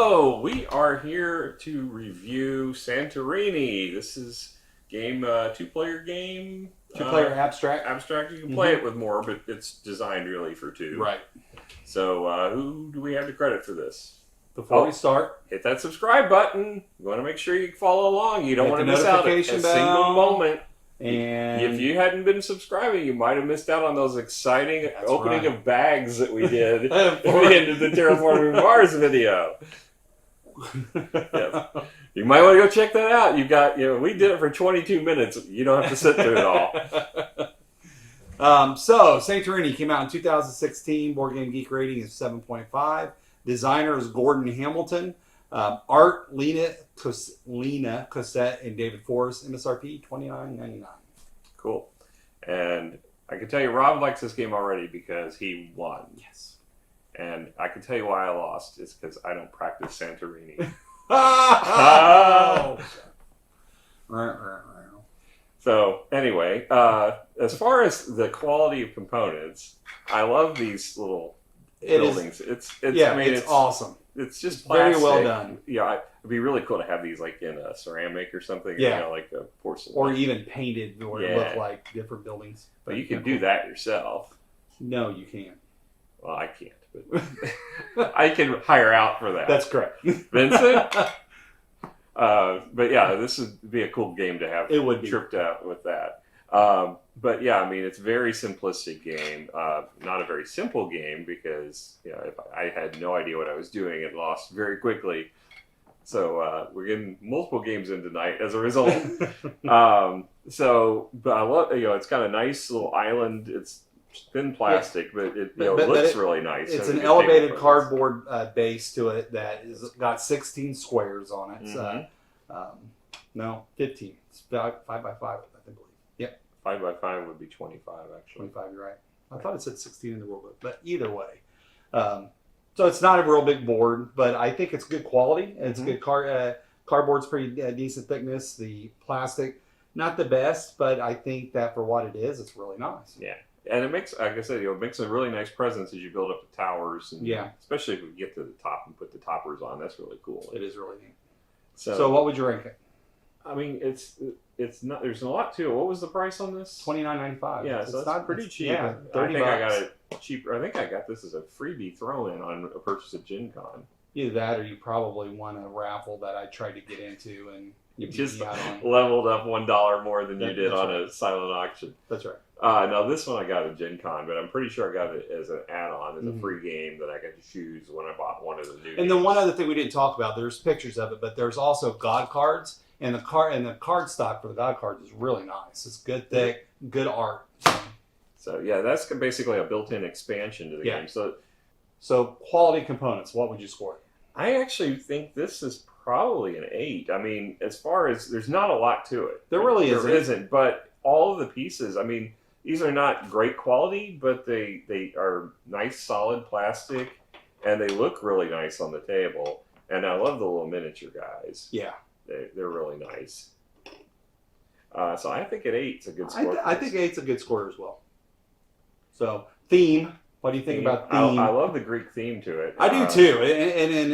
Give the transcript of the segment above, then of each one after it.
Hello, we are here to review Santorini. This is game, two-player game. Two-player abstract. Abstract. You can play it with more, but it's designed really for two. Right. So, who do we have to credit for this? Before we start, hit that subscribe button. You want to make sure you follow along. You don't want to miss out a bell. single moment. And if you hadn't been subscribing, you might have missed out on those exciting opening of bags that we did at the end of the Terraforming Mars video. Yes. You might want to go check that out. You've got, we did it for 22 minutes. You don't have to sit through it all. So, Santorini came out in 2016. Board Game Geek rating is 7.5. Designer is Gordon Hamilton. Art, Lena Cossette and David Forrest. MSRP $29.99. Cool. And I can tell you, Rob likes this game already because he won. Yes. And I can tell you why I lost. It's because I don't practice Santorini. Oh! So, anyway, as far as the quality of components, I love these little buildings. It's awesome. It's just very plastic. well done. Yeah, it'd be really cool to have these like in a ceramic or something. Yeah, like a porcelain, or even painted, or look like different buildings. But you can do that yourself. No, you can't. Well, I can't, but I can hire out for that. That's correct, Vincent. But yeah, this would be a cool game to have. It would be tripped out with that. But yeah, I mean, it's a very simplistic game. Not a very simple game because if I had no idea what I was doing and lost very quickly. So we're getting multiple games in tonight as a result. But I love it's got a nice little island. It's thin plastic, but it looks really nice. It's an elevated cardboard base to it that is got 16 squares on it. Mm-hmm. No, 15. It's 5 by 5, I believe. Yep. 5 by 5 would be 25, actually. 25, you're right. I thought it said 16 in the rulebook, but either way. So it's not a real big board, but I think it's good quality. It's good cardboard's pretty decent thickness. The plastic, not the best, but I think that for what it is, it's really nice. Yeah. And it makes, like I said, it makes a really nice presence as you build up the towers. And especially if we get to the top and put the toppers on. That's really cool. It is really neat. So what would you rank it? I mean, it's not. There's a lot to it. What was the price on this? $29.95. Yeah, so it's not pretty cheap. Yeah, $30. I think I got it cheaper. I think I got this as a freebie throw-in on a purchase at Gen Con. Either that, or you probably won a raffle that I tried to get into, and you just out on. Leveled up $1 more than you did on a silent auction. That's right. Now this one I got at Gen Con, but I'm pretty sure I got it as an add-on, as a free game that I got to choose when I bought one of the new. And then one other thing we didn't talk about, there's pictures of it, but there's also God cards, and the card stock for the God cards is really nice. It's good, thick, good art. So yeah, that's basically a built-in expansion to the game. So quality components, what would you score it? I actually think this is probably an 8. I mean, as far as there's not a lot to it. There really isn't, but all of the pieces, I mean, these are not great quality, but they are nice, solid plastic, and they look really nice on the table. And I love the little miniature guys. Yeah. They're really nice. So I think an 8's a good score. I think 8's a good score as well. So, theme. What do you think about theme? I love the Greek theme to it. I do too. And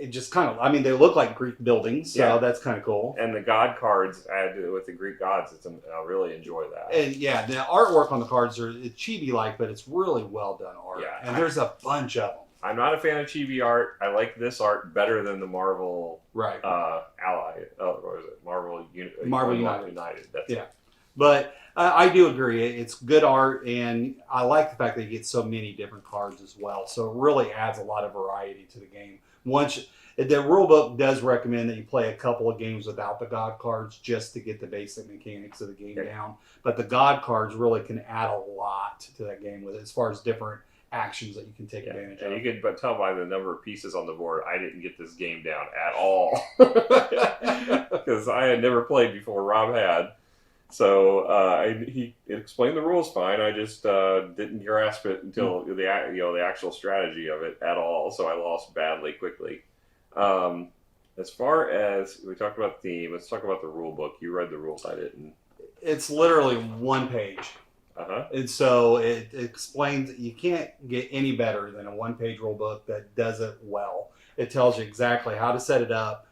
it just kind of, I mean, they look like Greek buildings, so that's kind of cool. And the god cards added with the Greek gods, I really enjoy that. And yeah, the artwork on the cards are chibi-like, but it's really well done art. Yeah, and there's a bunch of them. I'm not a fan of chibi art. I like this art better than the Marvel Ally. What is it? Marvel United. That's it. But I do agree. It's good art, and I like the fact that you get so many different cards as well. So it really adds a lot of variety to the game. The rulebook does recommend that you play a couple of games without the God cards just to get the basic mechanics of the game down. But the God cards really can add a lot to that game with it, as far as different actions that you can take advantage of. And you can tell by the number of pieces on the board, I didn't get this game down at all. Because I had never played before. Rob had. So he explained the rules fine. I just didn't grasp it until the actual strategy of it at all. So I lost badly quickly. As far as we talked about the theme, let's talk about the rule book. You read the rules, I didn't. It's literally one page. And so it explains you can't get any better than a one-page rule book that does it well. It tells you exactly how to set it up,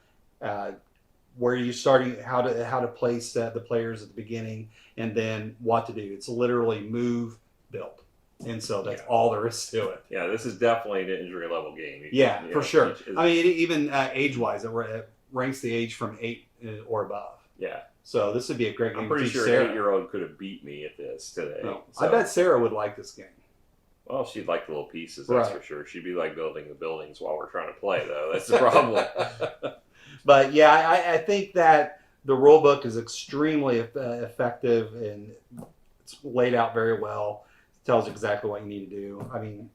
where you're starting, how to place the players at the beginning, and then what to do. It's literally move, build, and so that's all there is to it. Yeah, this is definitely an injury level game. For sure. I mean, even age wise, it ranks the age from 8 or above. Yeah. So this would be a great game. I'm pretty sure an 8-year-old could have beat me at this today. No. So. I bet Sarah would like this game. Well, she'd like the little pieces, that's for sure. She'd be like building the buildings while we're trying to play, though. That's the problem. But yeah, I think that the rule book is extremely effective, and it's laid out very well. It tells you exactly what you need to do. I mean,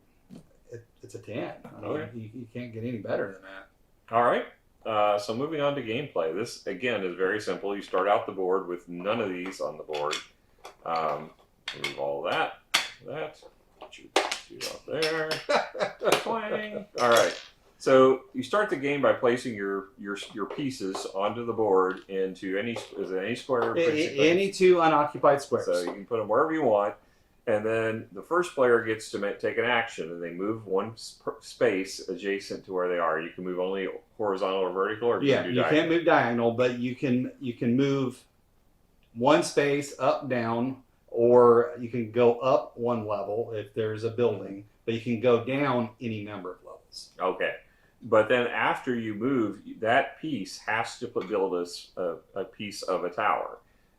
it's a 10. I mean, you can't get any better than that. All right. So moving on to gameplay. This, again, is very simple. You start out the board with none of these on the board. Remove all that. Put you up there. Twang. All right. So you start the game by placing your pieces onto the board into any square. Any 2 unoccupied squares. So you can put them wherever you want. And then the first player gets to take an action, and they move one space adjacent to where they are. You can move only horizontal or vertical, or you can't move diagonal, but you can move one space up, down, or you can go up one level if there's a building, but you can go down any number of levels. Okay. But then after you move, that piece has to build a piece of a tower.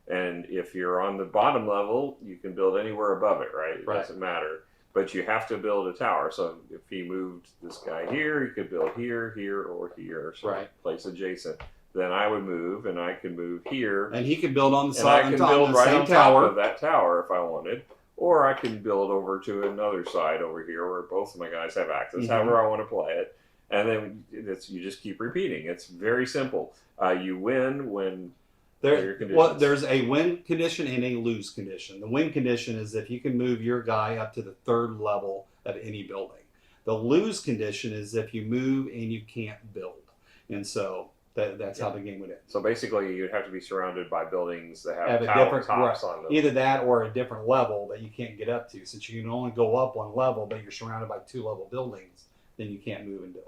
And if you're on the bottom level, you can build anywhere above it, right? It doesn't matter. But you have to build a tower. So if he moved this guy here, he could build here, or here. So place adjacent. Then I would move, and I could move here. And he could build on the side. And I can build right on top of that tower if I wanted. Or I can build over to another side over here where both of my guys have access, however I want to play it. And then you just keep repeating. It's very simple. You win when... There's a win condition and a lose condition. The win condition is if you can move your guy up to the 3rd level of any building. The lose condition is if you move and you can't build. And so that's how the game would end. So basically, you'd have to be surrounded by buildings that have different tops on them. Either that or a different level that you can't get up to. Since you can only go up one level, but you're surrounded by 2-level buildings, then you can't move and build.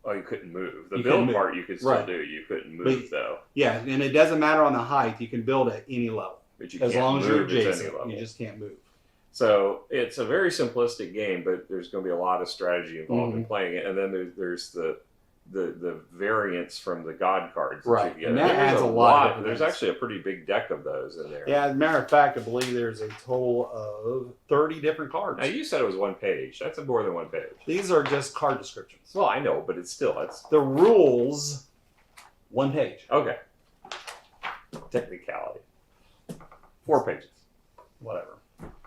Oh, you couldn't move. The build part you could still do. You couldn't move, though. Yeah, and it doesn't matter on the height. You can build at any level. But you as can't long as you're move adjacent, you just can't move. So it's a very simplistic game, but there's going to be a lot of strategy involved in playing it. And then there's the variants from the God cards. Right, and that adds a lot. There's actually a pretty big deck of those in there. Yeah, as a matter of fact, I believe there's a total of 30 different cards. Now, you said it was one page. That's more than one page. These are just card descriptions. Well, I know, but it's the rules, 1 page. Okay. Technicality. 4 pages. Whatever.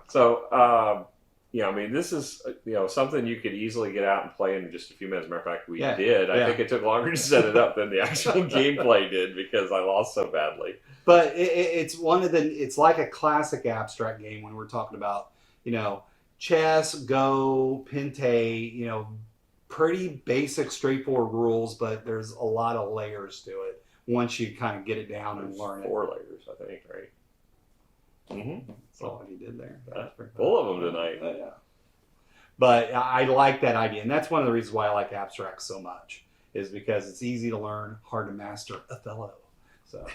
So, I mean, this is, something you could easily get out and play in just a few minutes. As a matter of fact, we did. I think it took longer to set it up than the actual gameplay did because I lost so badly. But it's it's like a classic abstract game when we're talking about, chess, Go, Pente, pretty basic, straightforward rules, but there's a lot of layers to it once you kind of get it down and learn 4 layers, I think, right? That's all he did there. Full of them tonight. Yeah. But I like that idea, and that's one of the reasons why I like abstracts so much, is because it's easy to learn, hard to master. Othello. So.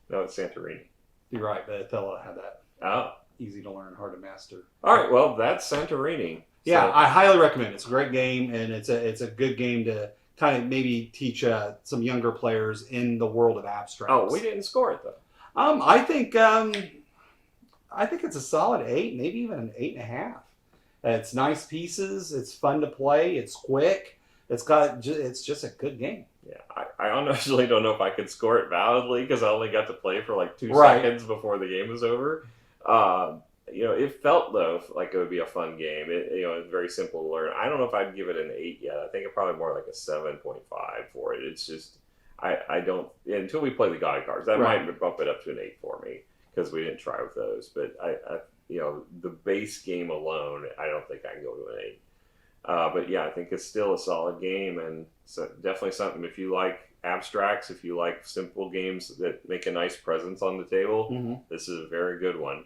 No, it's Santorini. You're right, but Othello had that. Oh. Easy to learn, hard to master. All right, well, that's Santorini. Yeah, I highly recommend it. It's a great game, and it's a good game to kind of maybe teach some younger players in the world of abstracts. Oh, we didn't score it, though. I think it's a solid 8, maybe even an 8.5. It's nice pieces. It's fun to play. It's quick. It's just a good game. Yeah, I honestly don't know if I could score it validly because I only got to play for like 2 seconds before the game was over. It felt though like it would be a fun game. It's very simple to learn. I don't know if I'd give it an 8 yet. I think it's probably more like a 7.5 for it. It's just I don't until we play the God cards. That might bump it up to an 8 for me because we didn't try with those. But I the base game alone, I don't think I can go to an 8. But yeah, I think it's still a solid game, and so definitely something if you like abstracts, if you like simple games that make a nice presence on the table, this is a very good one.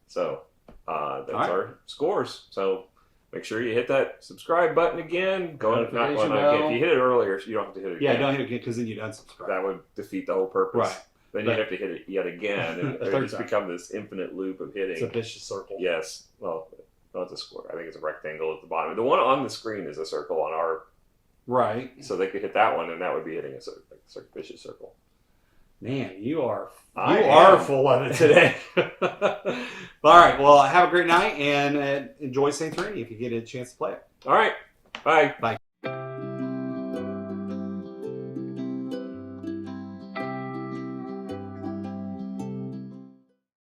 So that's our scores. So Make sure you hit that subscribe button again. Notification If bell. you hit it earlier, you don't have to hit it again. Yeah, don't hit it again because then you unsubscribe. That would defeat the whole purpose. Right. Then you'd have to hit it yet again, and A it third would just time. become this infinite loop of hitting. It's a vicious circle. Yes. Well, not the square. I think it's a rectangle at the bottom. The one on the screen is a circle on our. Right. So they could hit that one, and that would be hitting a vicious circle. Man, you are I are am. full of it today. All right. Well, have a great night and enjoy Santorini if you get a chance to play it. All right. Bye. Bye.